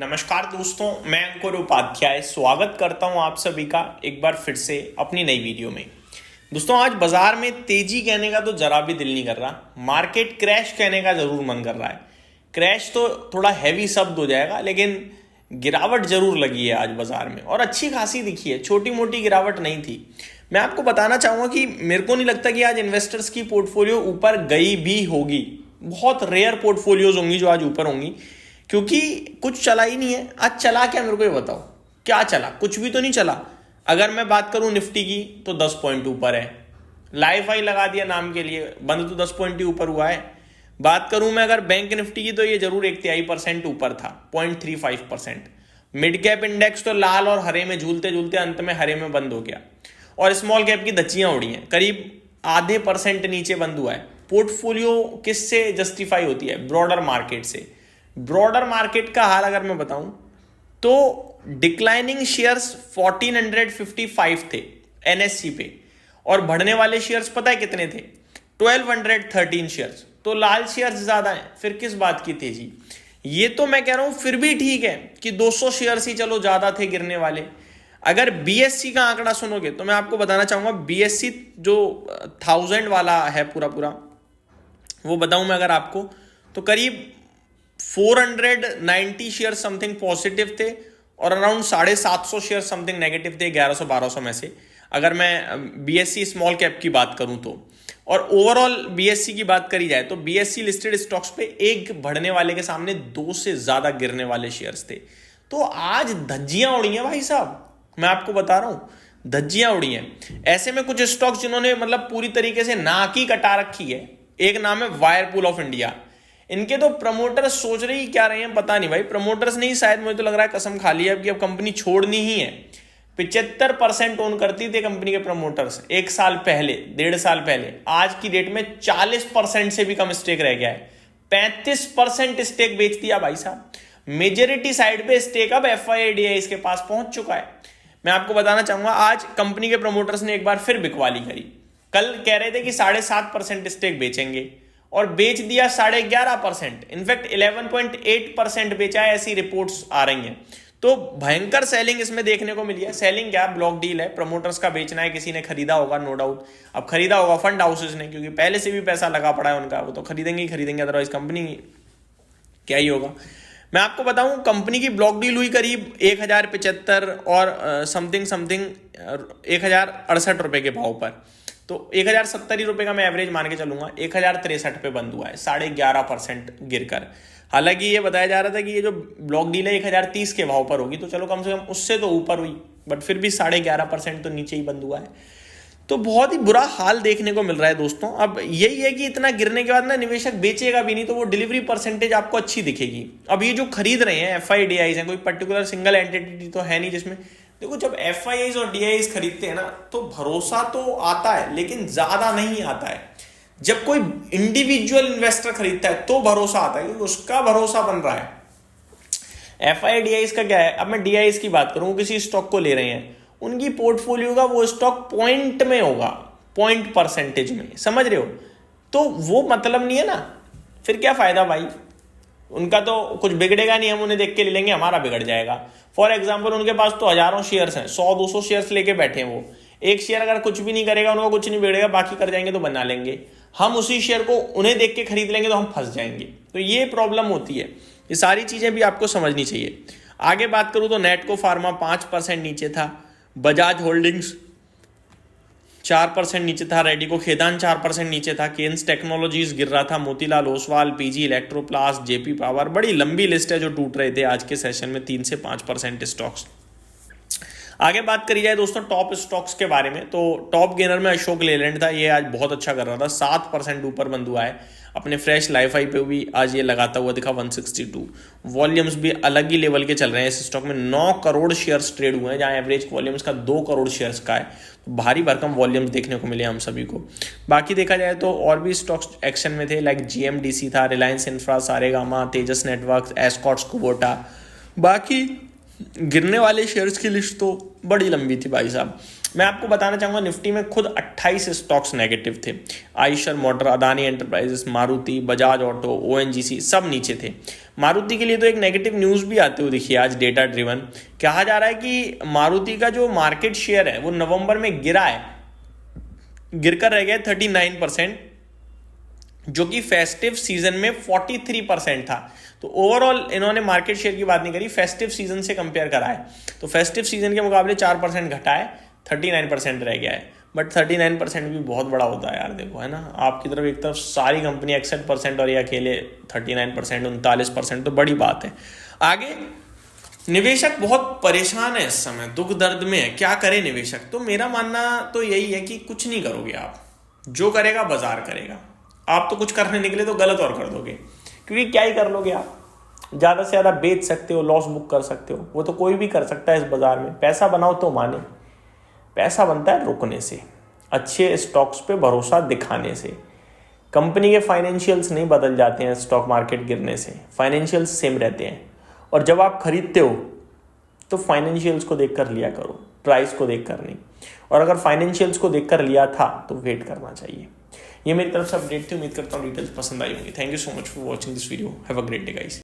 नमस्कार दोस्तों, मैं अंकुर उपाध्याय स्वागत करता हूं आप सभी का एक बार फिर से अपनी नई वीडियो में। दोस्तों, आज बाजार में तेजी कहने का तो जरा भी दिल नहीं कर रहा, मार्केट क्रैश कहने का जरूर मन कर रहा है। क्रैश तो थोड़ा हैवी शब्द हो जाएगा, लेकिन गिरावट जरूर लगी है आज बाजार में और अच्छी खासी दिखी है, छोटी मोटी गिरावट नहीं थी। मैं आपको बताना चाहूंगा कि मेरे को नहीं लगता कि आज इन्वेस्टर्स की पोर्टफोलियो ऊपर गई भी होगी। बहुत रेयर पोर्टफोलियोज होंगी जो आज ऊपर होंगी, क्योंकि कुछ चला ही नहीं है। आज चला क्या, मेरे को ये बताओ, क्या चला? कुछ भी तो नहीं चला। अगर मैं बात करूं निफ्टी की तो 10 पॉइंट ऊपर है, लाइफ हाई लगा दिया नाम के लिए, बंद तो 10 पॉइंट ही ऊपर हुआ है। बात करूं मैं अगर बैंक निफ्टी की तो ये जरूर 1.3% ऊपर था, 0.35%। मिड कैप इंडेक्स तो लाल और हरे में झूलते झूलते अंत में हरे में बंद हो गया, और स्मॉल कैप की धज्जियां उड़ी हैं, करीब आधे % नीचे बंद हुआ है। पोर्टफोलियो किससे जस्टिफाई होती है? ब्रॉडर मार्केट से। ब्रॉडर मार्केट का हाल अगर मैं बताऊं तो डिक्लाइनिंग शेयर्स 1455 थे एनएससी पे, और बढ़ने वाले शेयर्स पता है कितने थे? 1213 शेयर्स। तो लाल शेयर्स ज्यादा हैं, फिर किस बात की तेजी? ये तो मैं कह रहा हूं फिर भी ठीक है कि 200 शेयर्स ही चलो ज्यादा थे गिरने वाले। अगर बीएससी का आंकड़ा सुनोगे तो मैं आपको बताना चाहूंगा, बीएससी जो 1000 वाला है पूरा पूरा, वो बताऊं मैं अगर आपको, तो करीब 490 शेयर समथिंग पॉजिटिव थे और अराउंड 750 शेयर समथिंग नेगेटिव थे 1100-1200 में से, अगर मैं बीएससी स्मॉल कैप की बात करूं तो। और ओवरऑल बीएससी की बात करी जाए तो बीएससी लिस्टेड स्टॉक्स पे एक बढ़ने वाले के सामने 2 से ज्यादा गिरने वाले शेयर्स थे। तो आज धज्जियां उड़ी हैं भाई साहब, मैं आपको बता रहा हूं, धज्जियां उड़ी हैं। ऐसे में कुछ स्टॉक्स जिन्होंने मतलब पूरी तरीके से नाक ही कटा रखी है, एक नाम है वायरपूल ऑफ इंडिया। इनके तो प्रमोटर्स सोच रहे ही क्या रहे हैं पता नहीं भाई, प्रमोटर्स नहीं, शायद मुझे तो लग रहा है कसम खा ली है अब कि अब कंपनी छोड़नी ही है। 75% ओन करती थी कंपनी के प्रमोटर्स एक साल पहले, 1.5 साल पहले। आज की डेट में 40% से भी कम स्टेक रह गया है, 35% स्टेक बेच दिया भाई साहब। मेजोरिटी साइड पे स्टेक अब FII इसके पास पहुंच चुका है। मैं आपको बताना चाहूंगा, आज कंपनी के प्रमोटर्स ने एक बार फिर बिकवाली करी। कल कह रहे थे कि 7.5% स्टेक बेचेंगे और बेच दिया 11.5%, इनफैक्ट 11.8% बेचा है, ऐसी रिपोर्ट्स आ रही हैं। तो भयंकर सेलिंग इसमें देखने को मिली है। सेलिंग क्या, ब्लॉक डील है, प्रमोटर्स का बेचना है, किसी ने खरीदा होगा नो डाउट। अब खरीदा होगा फंड हाउसेस ने, क्योंकि पहले से भी पैसा लगा पड़ा है उनका, वो तो खरीदेंगे ही खरीदेंगे, अदरवाइज कंपनी क्या ही होगा। मैं आपको बताऊं, कंपनी की ब्लॉक डील हुई करीब 1075 और समथिंग 1068 रुपए के भाव पर। तो 1070 रुपए का मैं एवरेज मान के चलूंगा, 1063 पे बंद हुआ है, 11.5% गिरकर। हालांकि ये बताया जा रहा था कि ये जो ब्लॉक डील है 1030 के भाव पर होगी, तो चलो कम से कम उससे तो ऊपर हुई, बट फिर भी 11.5% तो नीचे ही बंद हुआ है। तो बहुत ही बुरा हाल देखने को मिल रहा है दोस्तों। अब यही है कि इतना गिरने के बाद ना निवेशक बेचेगा भी नहीं, तो वो डिलीवरी परसेंटेज आपको अच्छी दिखेगी। अब ये जो खरीद रहे हैं FIDIs हैं, कोई पर्टिकुलर सिंगल एंटिटी तो है नहीं जिसमें, देखो जब FIIs और DIs खरीदते हैं ना तो भरोसा तो आता है, लेकिन ज्यादा नहीं आता है। जब कोई इंडिविजुअल इन्वेस्टर खरीदता है तो भरोसा आता है, क्योंकि उसका भरोसा बन रहा है। FIDIs का क्या है, अब मैं DIs की बात करूं, किसी स्टॉक को ले रहे हैं, उनकी पोर्टफोलियो का वो स्टॉक पॉइंट में होगा, पॉइंट परसेंटेज में, समझ रहे हो? तो वो मतलब नहीं है ना, फिर क्या फायदा भाई? उनका तो कुछ बिगड़ेगा नहीं, हम उन्हें देख के ले लेंगे, हमारा बिगड़ जाएगा। फॉर एग्जाम्पल, उनके पास तो हजारों शेयर्स हैं, 100-200 शेयर्स लेके बैठे हैं वो। एक शेयर अगर कुछ भी नहीं करेगा, उनको कुछ नहीं बिगड़ेगा, बाकी कर जाएंगे तो बना लेंगे। हम उसी शेयर को उन्हें देख के खरीद लेंगे तो हम फंस जाएंगे। तो ये प्रॉब्लम होती है, ये सारी चीजें भी आपको समझनी चाहिए। आगे बात करूं तो नेटको फार्मा 5% नीचे था, बजाज होल्डिंग्स 4% नीचे था, रेडिको खेदान 4% नीचे था, केन्स टेक्नोलॉजीज गिर रहा था, Motilal Oswal, PG Electroplast, JP power, बड़ी लंबी लिस्ट है जो टूट रहे थे आज के सेशन में, 3 से 5% स्टॉक्स। आगे बात करी जाए दोस्तों टॉप स्टॉक्स के बारे में, तो टॉप गेनर में अशोक लेलैंड था, ये आज बहुत अच्छा कर रहा था, 7% ऊपर बंद हुआ है, अपने फ्रेश लाइफ हाई पे भी आज ये लगाता हुआ दिखा 162। वॉल्यूम्स भी अलग ही लेवल के चल रहे हैं इस स्टॉक में, 9 करोड़ शेयर्स ट्रेड हुए हैं, जहां एवरेज वॉल्यूम्स का 2 करोड़ शेयर्स का है। तो भारी भरकम वॉल्यूम्स देखने को मिले हम सभी को। बाकी देखा जाए तो और भी स्टॉक्स एक्शन में थे, लाइक GMDC था, रिलायंस इंफ्रा, सारेगामा, तेजस नेटवर्क्स, एस्कॉट्स, कुबोटा। बाकी गिरने वाले शेयर्स की लिस्ट तो बड़ी लंबी थी भाई साहब। मैं आपको बताना चाहूँगा निफ्टी में खुद 28 स्टॉक्स नेगेटिव थे। Eicher motor, Adani enterprises, Maruti, Bajaj auto, ONGC सब नीचे थे। मारुति के लिए तो एक नेगेटिव न्यूज़ भी आते हुए दिखी आज, डेटा ड्रिवन। कहा जा रहा है कि मारुति का जो मार्केट शेयर है वो नवंबर में गिरा है, गिरकर रह गया 39%, जो कि फेस्टिव सीजन में 43% था। तो ओवरऑल इन्होंने मार्केट शेयर की बात नहीं करी, फेस्टिव सीजन से कंपेयर करा है। तो फेस्टिव सीजन के मुकाबले 4% घटा है, 39% रह गया है। बट 39% भी बहुत बड़ा होता है यार, देखो है ना, आपकी तरफ एक तरफ सारी कंपनी 61% और ये अकेले 39%, 39%, तो बड़ी बात है। आगे निवेशक बहुत परेशान है इस समय, दुख दर्द में है, क्या करे निवेशक? तो मेरा मानना तो यही है कि कुछ नहीं करोगे आप, जो करेगा बाजार करेगा। आप तो कुछ करने निकले तो गलत और कर दोगे, क्योंकि क्या ही कर लोगे आप? ज़्यादा से ज़्यादा बेच सकते हो, लॉस बुक कर सकते हो, वो तो कोई भी कर सकता है इस बाजार में। पैसा बनाओ तो माने, पैसा बनता है रुकने से, अच्छे स्टॉक्स पे भरोसा दिखाने से। कंपनी के फाइनेंशियल्स नहीं बदल जाते हैं स्टॉक मार्केट गिरने से, फाइनेंशियल्स सेम रहते हैं। और जब आप खरीदते हो तो फाइनेंशियल्स को देख कर लिया करो, प्राइस को देख कर नहीं। और अगर फाइनेंशियल्स को देख कर लिया था तो वेट करना चाहिए। ये मेरी तरफ से अपडेट थी, उम्मीद करता हूँ डिटेल्स पसंद आई होंगी। Thank you so much for watching this video, have a great day guys.